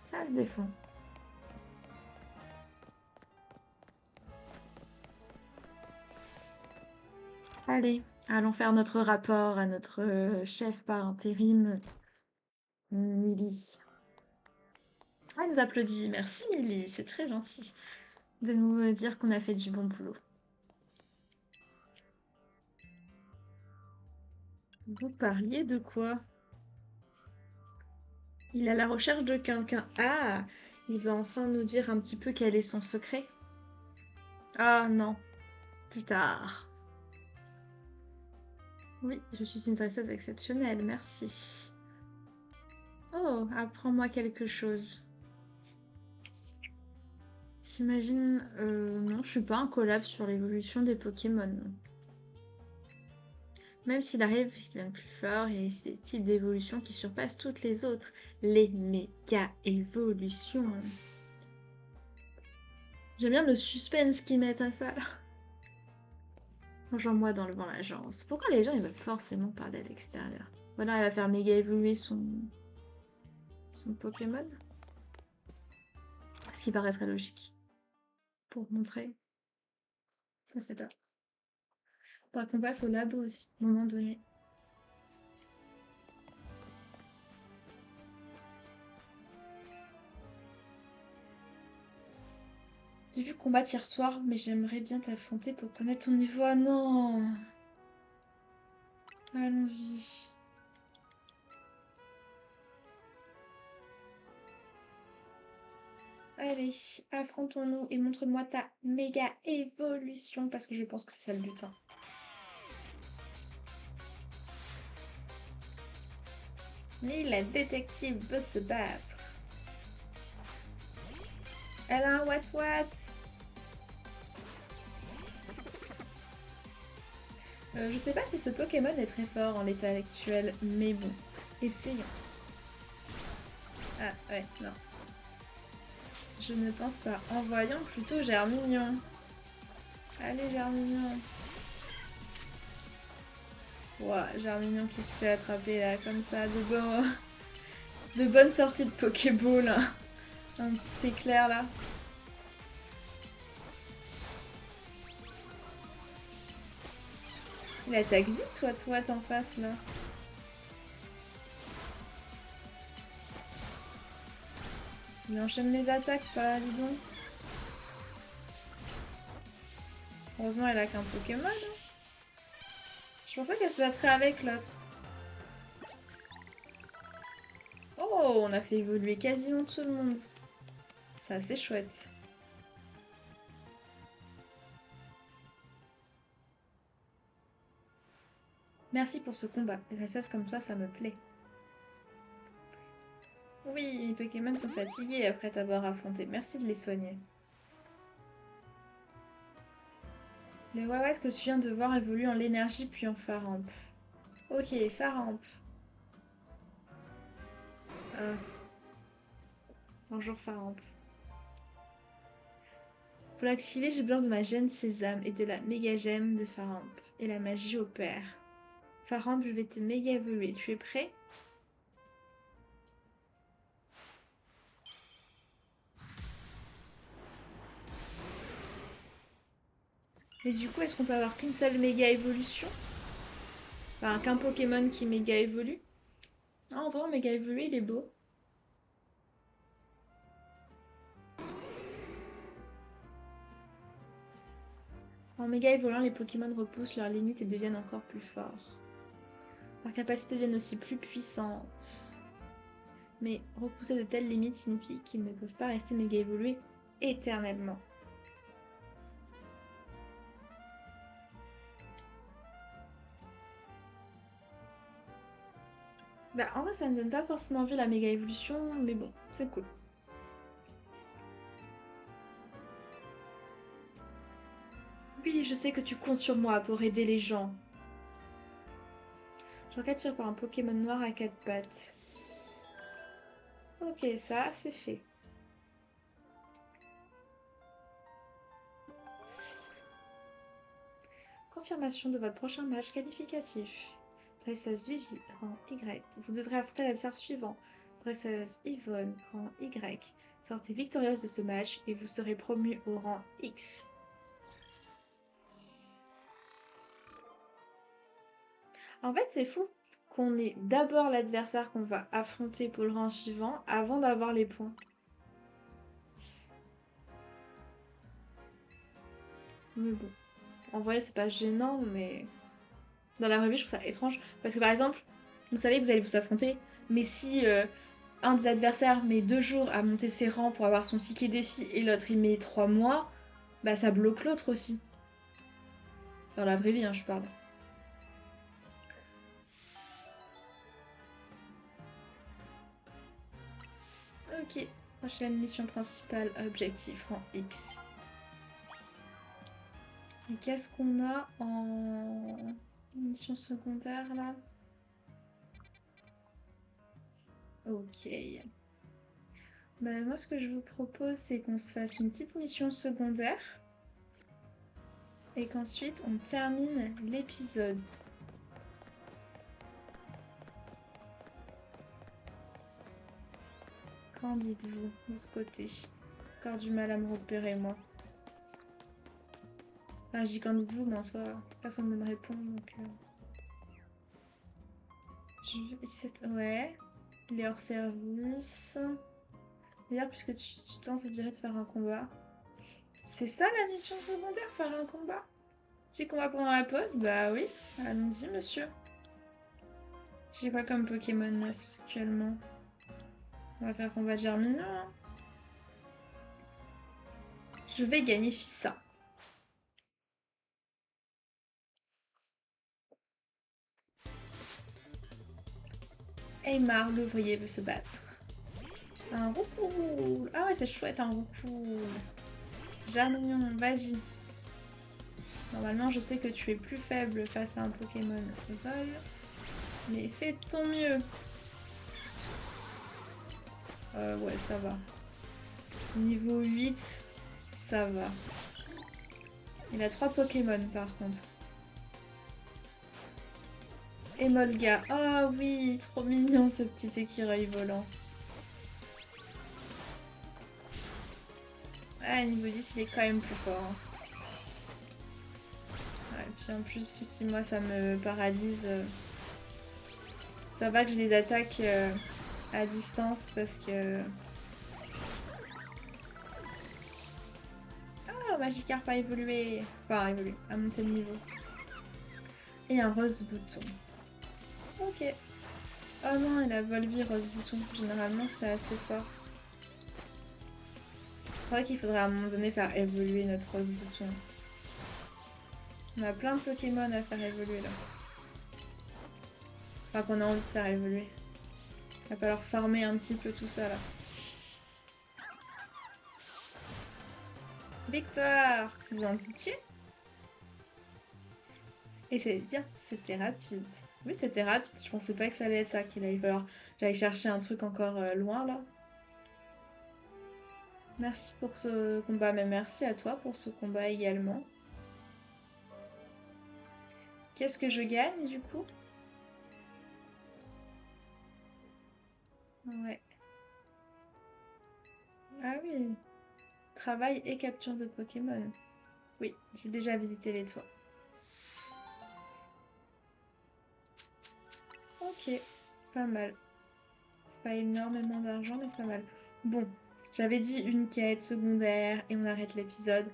Speaker 1: ça se défend. Allez, allons faire notre rapport à notre chef par intérim, Millie. Ah, elle nous applaudit. Merci, Millie. C'est très gentil de nous dire qu'on a fait du bon boulot. Vous parliez de quoi? Il est à la recherche de quelqu'un. Ah, il va enfin nous dire un petit peu quel est son secret. Ah non, plus tard. Oui, je suis une dresseuse exceptionnelle, merci. Oh, apprends-moi quelque chose. J'imagine... non, je suis pas un collab sur l'évolution des Pokémon. Même s'il arrive qu'ils deviennent plus forts, il y a des types d'évolutions qui surpassent toutes les autres. Les méga évolutions. J'aime bien le suspense qu'ils mettent à ça, là. Rejoins-moi dans le vent l'agence. Pourquoi les gens ils veulent forcément parler à l'extérieur? Voilà, elle va faire méga évoluer son Pokémon. Ce qui paraît très logique. Pour montrer. Je sais pas. Faudra qu'on passe au labo aussi, à un moment donné. J'ai vu combattre hier soir, mais j'aimerais bien t'affronter pour connaître ton niveau. Ah non! Allons-y. Allez, affrontons-nous et montre-moi ta méga évolution, parce que je pense que c'est ça le but, hein. Mais la détective veut se battre. Elle a un what-what. Je sais pas si ce Pokémon est très fort en l'état actuel, mais bon, essayons. Ah ouais, non. Je ne pense pas. Envoyons plutôt Germignon. Allez Germignon. Ouah, Germignon qui se fait attraper là, comme ça, de bonnes sorties de Pokéball, hein. Un petit éclair là. Il attaque vite, soit en face là. Il enchaîne les attaques, pas, dis donc. Heureusement, elle a qu'un Pokémon, hein. Je pensais qu'elle se battrait avec l'autre. Oh, on a fait évoluer quasiment tout le monde. C'est assez chouette. Merci pour ce combat. Les dresseuses comme toi, ça me plaît. Oui, mes Pokémon sont fatigués après t'avoir affronté. Merci de les soigner. Le Wawas que tu viens de voir évolue en l'énergie puis en Faramp. Ok, Faramp. Ah, bonjour Faramp. Pour l'activer, j'ai besoin de ma gemme Sésame et de la méga gemme de Faramp. Et la magie opère. Faramp, je vais te méga évoluer. Tu es prêt? Mais du coup, est-ce qu'on peut avoir qu'une seule méga évolution? Enfin, qu'un Pokémon qui méga évolue? Ah, en vrai, en méga évolué, il est beau. En méga évoluant, les Pokémon repoussent leurs limites et deviennent encore plus forts. Leurs capacités deviennent aussi plus puissantes. Mais repousser de telles limites signifie qu'ils ne peuvent pas rester méga évolués éternellement. Bah, en vrai, ça me donne pas forcément envie la méga évolution, mais bon, c'est cool. Oui, je sais que tu comptes sur moi pour aider les gens. Je regarde sur par un Pokémon noir à 4 pattes. Ok, ça, c'est fait. Confirmation de votre prochain match qualificatif. Dresseuse Vivi, rang Y. Vous devrez affronter l'adversaire suivant. Dresseuse Yvonne, rang Y. Sortez victorieuse de ce match et vous serez promu au rang X. En fait, c'est fou qu'on ait d'abord l'adversaire qu'on va affronter pour le round suivant avant d'avoir les points. Mais bon, en vrai, c'est pas gênant, mais dans la vraie vie, je trouve ça étrange. Parce que par exemple, vous savez que vous allez vous affronter, mais si un des adversaires met 2 jours à monter ses rangs pour avoir son ticket défi et l'autre il met 3 mois, bah ça bloque l'autre aussi. Dans la vraie vie, hein, je parle. Ok, prochaine mission principale, objectif rang X. Et qu'est-ce qu'on a en mission secondaire là? Ok. Bah, moi, ce que je vous propose, c'est qu'on se fasse une petite mission secondaire et qu'ensuite on termine l'épisode. Qu'en dites-vous de ce côté? Encore du mal à me repérer, moi. Enfin, je dis qu'en dites-vous, mais en soi, personne ne me répond, donc... Ouais, il est hors service. D'ailleurs, puisque tu tentes, ça dirait de faire un combat. C'est ça la mission secondaire, faire un combat? Petit combat pendant la pause? Bah oui, allons-y, monsieur. J'ai quoi comme Pokémon là, actuellement? On va faire combat Germinal, hein. Je vais gagner Fissa. Aymar, l'ouvrier, veut se battre. Un roucoule. Ah ouais, c'est chouette, un roucoule. Germignon, vas-y. Normalement, je sais que tu es plus faible face à un Pokémon vol. Mais fais de ton mieux. Ouais, ça va. Niveau 8, ça va. Il a 3 Pokémon par contre. Emolga. Oh oui, trop mignon ce petit écureuil volant. Ah, niveau 10, il est quand même plus fort, hein. Ouais, puis en plus, si moi ça me paralyse, ça va que j'ai des attaques à distance parce que... Ah, Magikarp a évolué. Enfin, a évolué, a monté de niveau. Et un rose bouton. Ok. Oh non, il a Volvi rose bouton. Généralement, c'est assez fort. C'est vrai qu'il faudrait à un moment donné faire évoluer notre rose bouton. On a plein de Pokémon à faire évoluer là. Enfin, qu'on a envie de faire évoluer. Il va falloir farmer un petit peu tout ça là. Victoire! Vous en titiez? Et c'est bien, c'était rapide. Oui, c'était rapide. Je pensais pas que ça allait être ça, qu'il allait falloir. J'allais chercher un truc encore loin là. Merci pour ce combat, mais merci à toi pour ce combat également. Qu'est-ce que je gagne du coup? Ouais. Ah oui. Travail et capture de Pokémon. Oui, j'ai déjà visité les toits. Ok, pas mal. C'est pas énormément d'argent, mais c'est pas mal. Bon, j'avais dit une quête secondaire et on arrête l'épisode.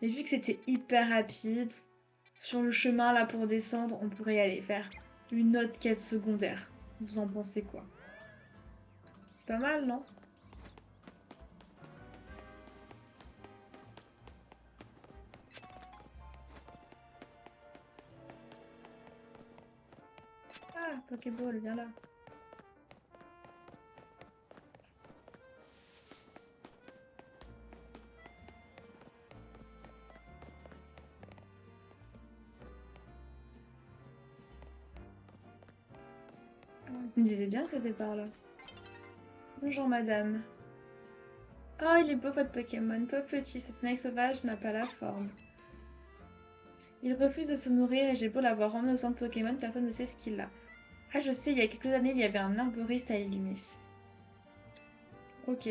Speaker 1: Mais vu que c'était hyper rapide, sur le chemin là pour descendre, on pourrait aller faire une autre quête secondaire. Vous en pensez quoi? C'est pas mal, non? Ah, Pokéball, viens là. Je me disais bien que c'était par là. Bonjour madame. Oh, il est beau votre Pokémon. Pauvre petit, ce snack sauvage n'a pas la forme. Il refuse de se nourrir et j'ai beau l'avoir emmené au centre Pokémon, personne ne sait ce qu'il a. Ah, je sais, il y a quelques années, il y avait un arboriste à Illumis. Ok.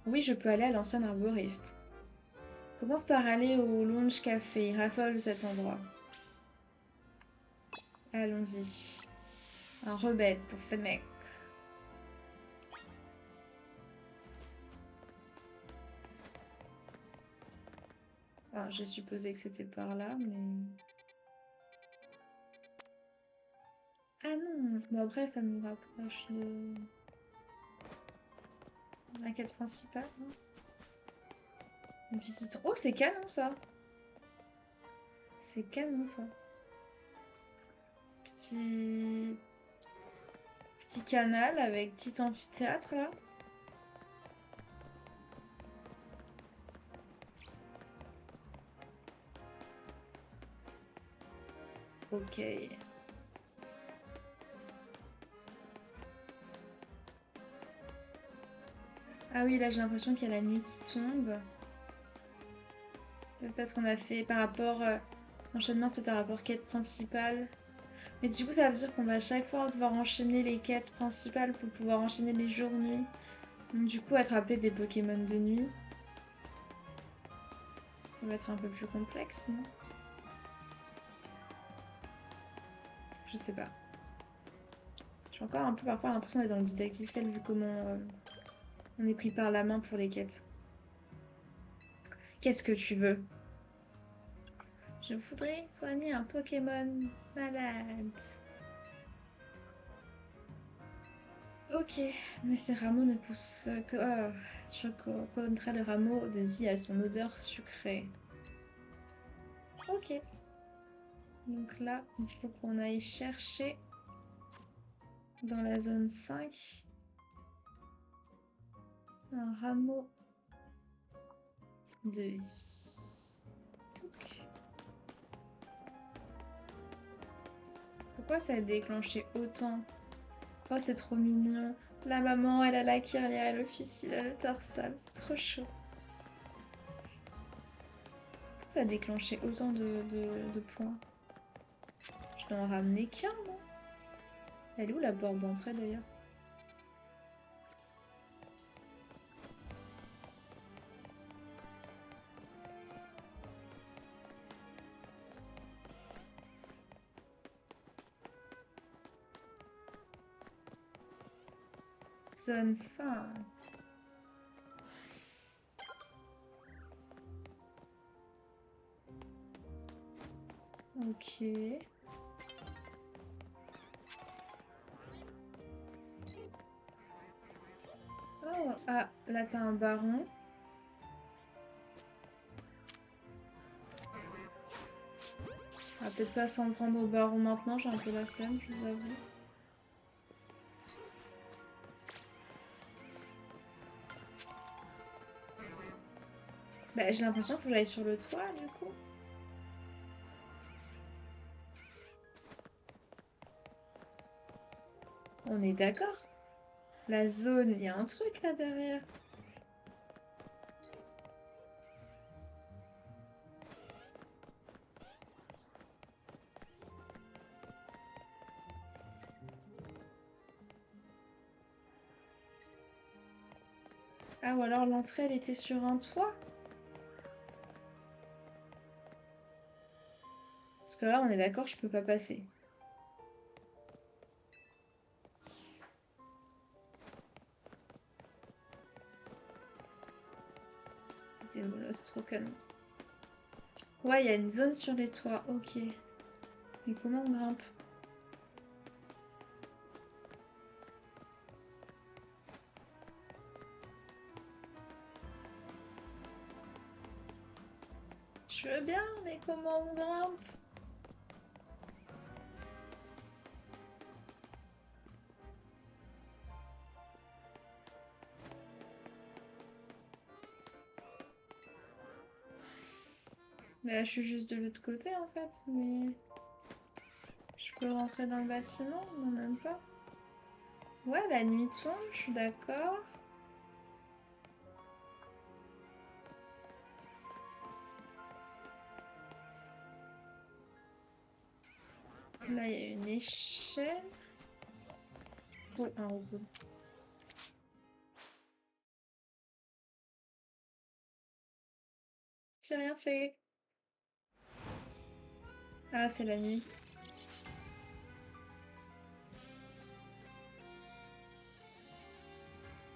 Speaker 1: Oui, je peux aller à l'ancien arboriste. Commence par aller au Lounge Café, il raffole de cet endroit. Allons-y. Un rebelle pour Fennec. Enfin, j'ai supposé que c'était par là, mais... Ah non! Bon, après, ça nous rapproche de... la quête principale, non? Visitons... Oh, c'est canon, ça! C'est canon, ça. Petit... Petit canal avec petit amphithéâtre, là. Ok. Ah oui, là, j'ai l'impression qu'il y a la nuit qui tombe. Peut-être parce qu'on a fait par rapport... Enchaînement, c'est peut-être un rapport quête principale. Mais du coup, ça veut dire qu'on va à chaque fois devoir enchaîner les quêtes principales pour pouvoir enchaîner les jours-nuit. Donc du coup, attraper des Pokémon de nuit, ça va être un peu plus complexe, non? Je sais pas. J'ai encore un peu parfois l'impression d'être dans le didacticiel vu comment on est pris par la main pour les quêtes. Qu'est-ce que tu veux? Je voudrais soigner un Pokémon malade. Ok, mais ces rameaux ne poussent que... je reconnaîtrai le rameau de vie à son odeur sucrée. Ok. Donc là, il faut qu'on aille chercher dans la zone 5 un rameau de vie. Touc. Pourquoi ça a déclenché autant? Oh, c'est trop mignon. La maman, elle a la Kirlia, le fils, il a le Tarsal. C'est trop chaud. Pourquoi ça a déclenché autant de points? Je dois en ramener qu'un, non? Elle est où la porte d'entrée d'ailleurs? Zone 5. Ok. Oh, ah, là t'as un baron. On va peut-être pas s'en prendre au baron maintenant, j'ai un peu la flemme, je vous avoue. Bah, j'ai l'impression qu'il faut que j'aille sur le toit, du coup. On est d'accord. La zone, il y a un truc là derrière. Ah, ou alors l'entrée, elle était sur un toit. Parce que là, on est d'accord, je peux pas passer. Des Molostroken. Ouais, il y a une zone sur les toits, ok. Mais comment on grimpe? Je veux bien, mais comment on grimpe? Bah, je suis juste de l'autre côté en fait, mais... Je peux rentrer dans le bâtiment? Non, même pas. Ouais, la nuit tombe, je suis d'accord. Là, il y a une échelle. Oh, un robot. J'ai rien fait. Ah, c'est la nuit.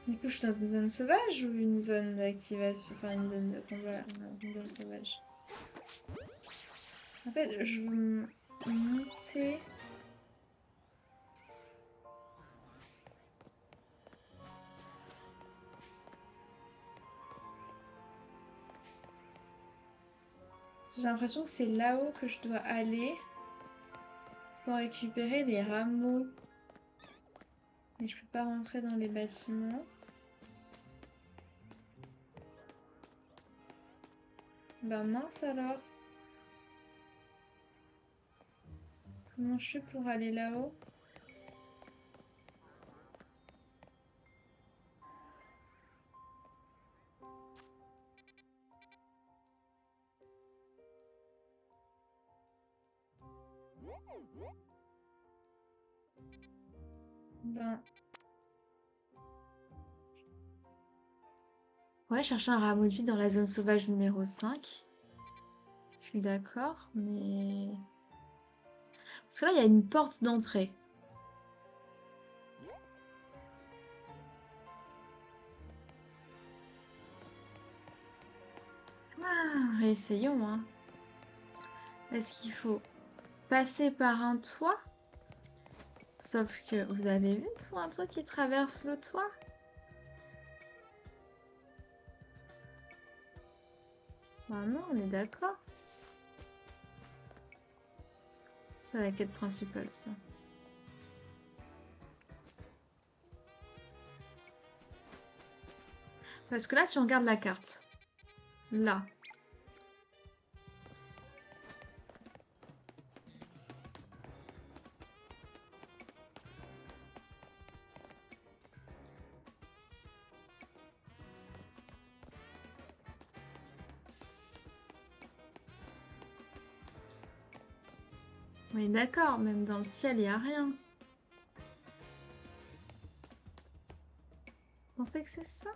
Speaker 1: Du coup, je suis dans une zone sauvage ou une zone d'activation? Enfin, une zone de combat. Non, une zone sauvage. En fait, je veux monter. J'ai l'impression que c'est là-haut que je dois aller pour récupérer les rameaux. Mais je peux pas rentrer dans les bâtiments. Ben mince alors. Comment je fais pour aller là-haut? Ben... Ouais, chercher un rameau de vie dans la zone sauvage numéro 5. Je suis d'accord, mais... Parce que là, il y a une porte d'entrée. Ah, essayons, hein. Est-ce qu'il faut passer par un toit? Sauf que vous avez vu une fois un truc qui traverse le toit? Bah non, on est d'accord. C'est la quête principale, ça. Parce que là, si on regarde la carte, là, on est d'accord, même dans le ciel, il n'y a rien. Vous pensez que c'est ça?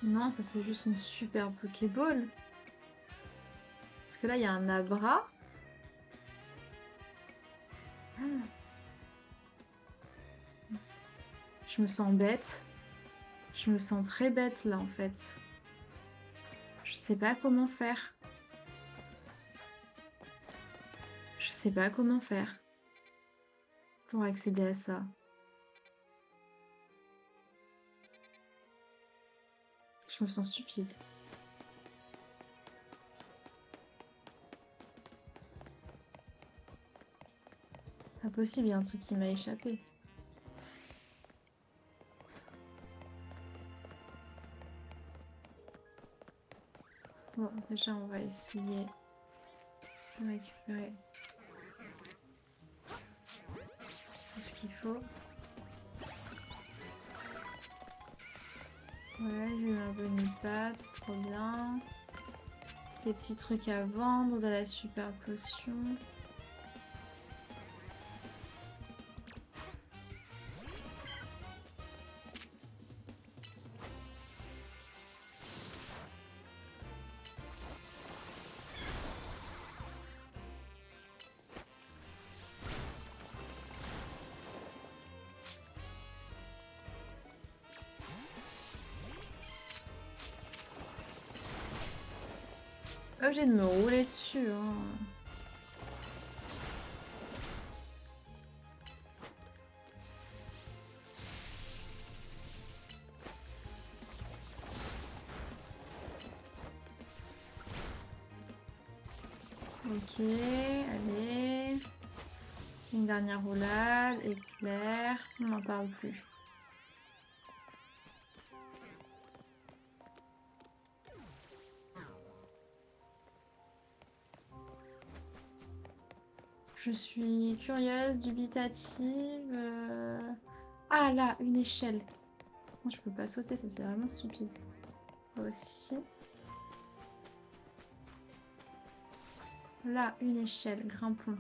Speaker 1: Non, ça c'est juste une super Pokéball. Parce que là, il y a un Abra. Ah. Je me sens bête. Je me sens très bête là en fait. Je sais pas comment faire. Je sais pas comment faire pour accéder à ça. Je me sens stupide. Pas possible, il y a un truc qui m'a échappé. Bon, déjà, on va essayer de récupérer tout ce qu'il faut. Ouais, j'ai eu un bonne pâte, trop bien. Des petits trucs à vendre, de la super potion. Obligé de me rouler dessus, hein. Ok, allez. Une dernière roulade, éclair, on n'en parle plus. Je suis curieuse, dubitative. Ah là, une échelle. Non, je peux pas sauter, ça c'est vraiment stupide. Aussi. Là, une échelle, grimpons.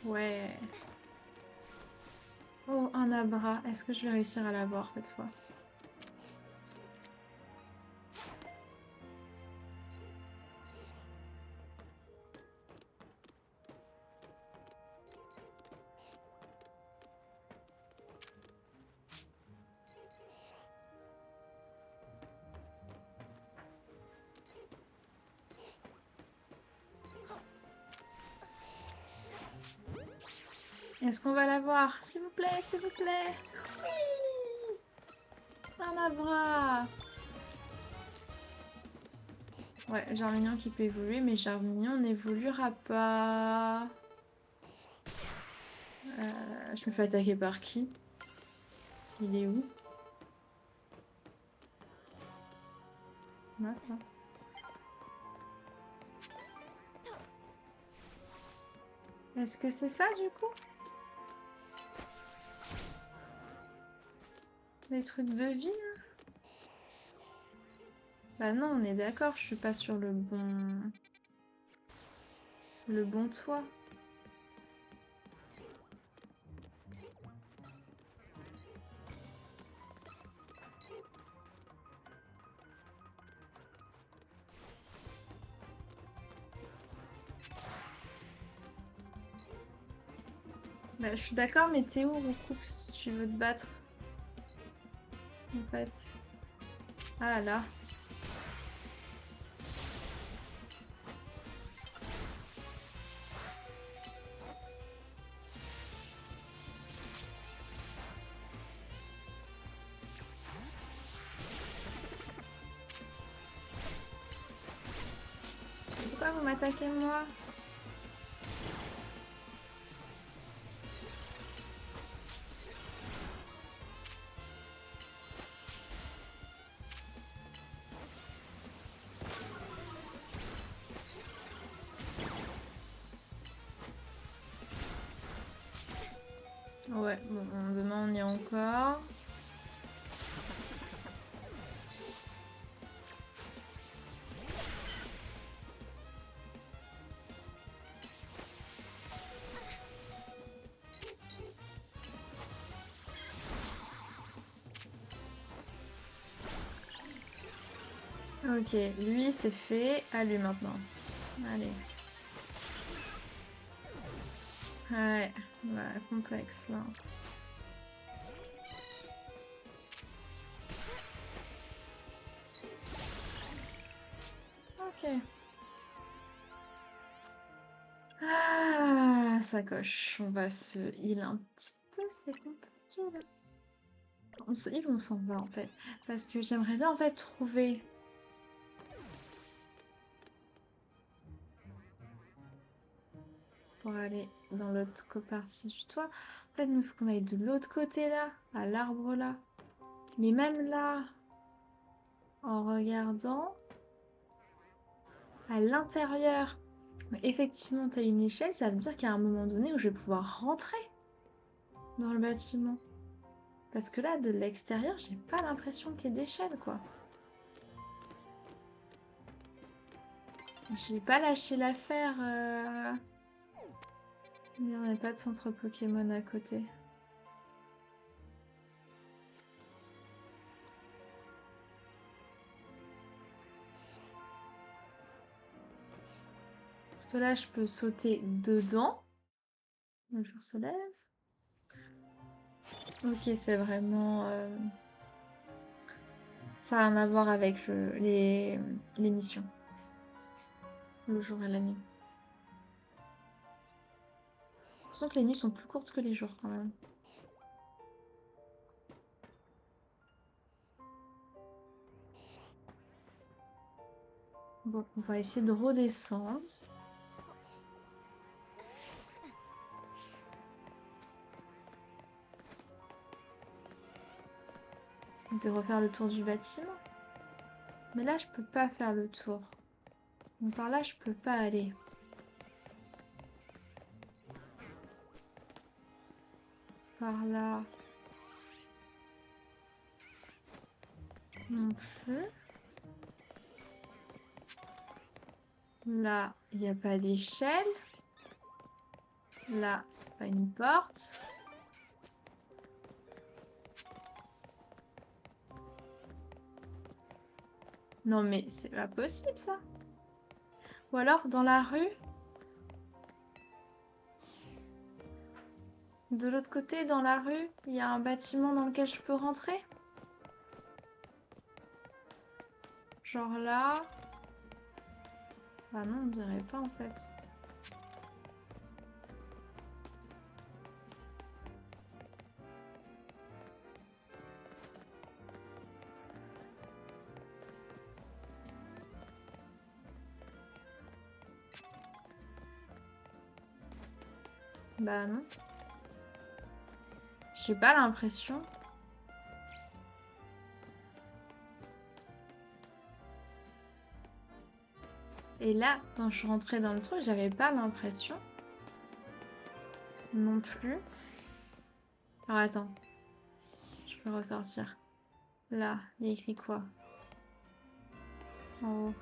Speaker 1: Ouais. Oh, un abra. Est-ce que je vais réussir à l'avoir cette fois? Est-ce qu'on va l'avoir? S'il vous plaît, s'il vous plaît. Oui! Un abra. Ouais, Germignon qui peut évoluer, mais Germignon n'évoluera pas. Je me fais attaquer par qui? Il est où? Maintenant. Est-ce que c'est ça du coup? Des trucs de vie là? Bah non, on est d'accord, je suis pas sur le bon toit. Bah je suis d'accord, mais t'es où Roucoups si tu veux te battre? En fait. Ah là. Pourquoi vous m'attaquez moi? Ouais, bon, demain on y est encore. Ok, lui c'est fait. À lui maintenant. Allez. Ouais, complexe là. Ok. Ah, ça coche. On va se heal un petit peu, c'est compliqué là. On se heal ou on s'en va en fait? Parce que j'aimerais bien en fait trouver. Pour aller dans l'autre partie du toit. En fait, il faut qu'on aille de l'autre côté là, à l'arbre là. Mais même là, en regardant à l'intérieur, effectivement, tu as une échelle, ça veut dire qu'il y a un moment donné où je vais pouvoir rentrer dans le bâtiment. Parce que là, de l'extérieur, j'ai pas l'impression qu'il y ait d'échelle, quoi. J'ai pas lâché l'affaire. Il n'y en a pas de centre Pokémon à côté. Parce que là, je peux sauter dedans. Le jour se lève. Ok, c'est vraiment... Ça n'a rien à voir avec les missions. Le jour et la nuit. J'ai l'impression que les nuits sont plus courtes que les jours quand même. Bon, on va essayer de redescendre. De refaire le tour du bâtiment. Mais là, je peux pas faire le tour. Donc par là, je peux pas aller. Par là. Non plus. Là, il n'y a pas d'échelle. Là, c'est pas une porte. Non mais c'est pas possible ça. Ou alors dans la rue. De l'autre côté, dans la rue, il y a un bâtiment dans lequel je peux rentrer. Genre là. Bah non, on dirait pas en fait. Bah non. J'ai pas l'impression. Et là, quand je suis rentrée dans le truc, j'avais pas l'impression. Non plus. Alors attends. Je peux ressortir. Là, il y a écrit quoi? En haut.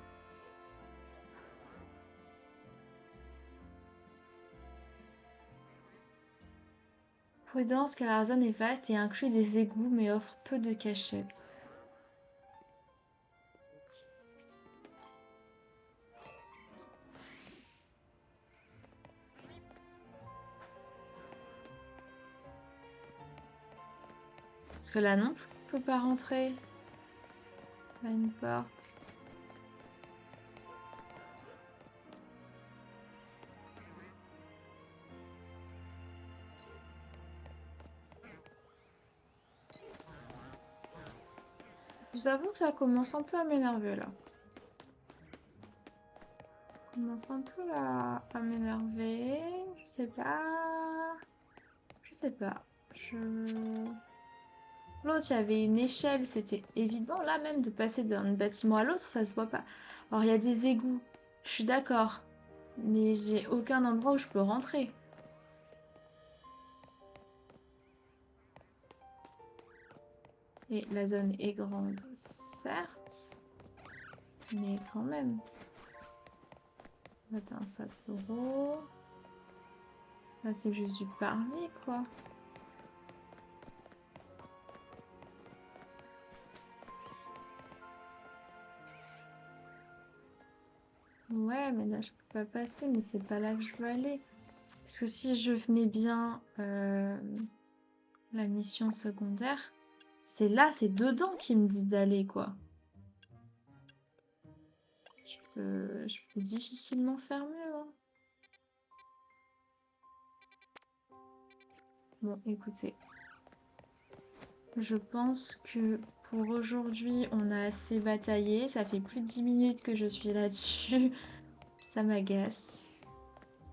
Speaker 1: Prudence, car la zone est vaste et inclut des égouts mais offre peu de cachettes. Parce que là non plus, on peut pas rentrer. Là, une porte. Je vous avoue que ça commence un peu à m'énerver là. Ça commence un peu à m'énerver. Je sais pas. Je sais pas. L'autre, il y avait une échelle, c'était évident. Là, même de passer d'un bâtiment à l'autre, ça se voit pas. Alors, il y a des égouts. Je suis d'accord. Mais j'ai aucun endroit où je peux rentrer. Et la zone est grande, certes. Mais quand même. Là, t'as un sac d'euros. Là, c'est juste du parvis, quoi. Ouais, mais là, je peux pas passer, mais c'est pas là que je veux aller. Parce que si je mets bien la mission secondaire, c'est là, c'est dedans qu'ils me disent d'aller, quoi. Je peux difficilement faire mieux, hein. Bon, écoutez. Je pense que pour aujourd'hui, on a assez bataillé. Ça fait plus de 10 minutes que je suis là-dessus. Ça m'agace.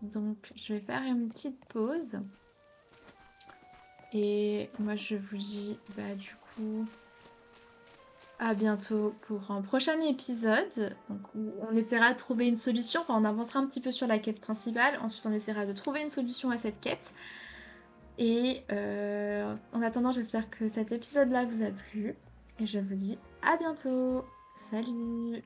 Speaker 1: Donc, je vais faire une petite pause. Et moi, je vous dis, bah, du coup, à bientôt pour un prochain épisode. Donc, où on essaiera de trouver une solution. Enfin, on avancera un petit peu sur la quête principale. Ensuite, on essaiera de trouver une solution à cette quête. Et en attendant, j'espère que cet épisode-là vous a plu. Et je vous dis à bientôt. Salut!